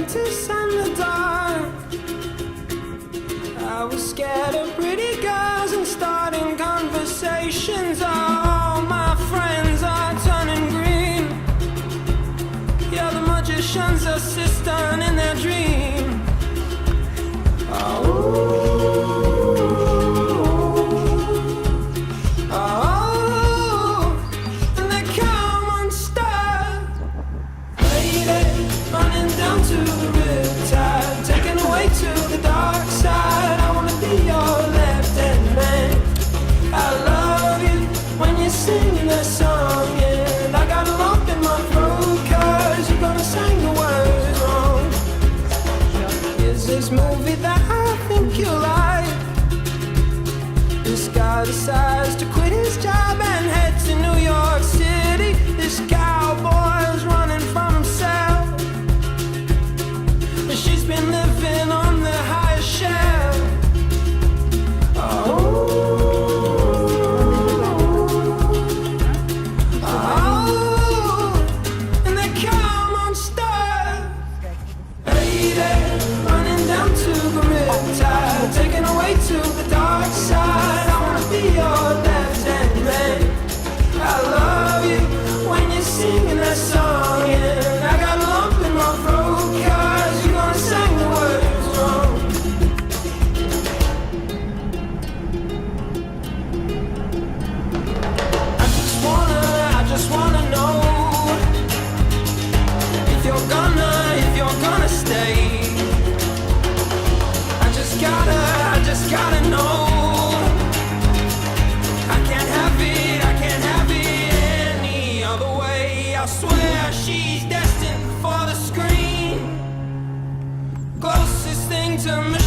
apprentice and the dark. I was scared of pretty girls and starting conversations. All my friends are turning green. You're the magician's assistant in their dream. Singing that song, and I got a lump in my throat 'cause you're gonna sing the words wrong. Is this movie that I think you like? This guy decides to quit his job and head to New York City. This cowboy's running from himself, and she's been living on the highest shelf. Taken away to the dark side. I wanna be your left-hand man. I love you when you're singing that song, and I got a lump in my throat 'cause you're gonna sing the words wrong. I just wanna know if you're gonna stay. I just gotta know. I can't have it any other way. I swear she's destined for the screen. Closest thing to me.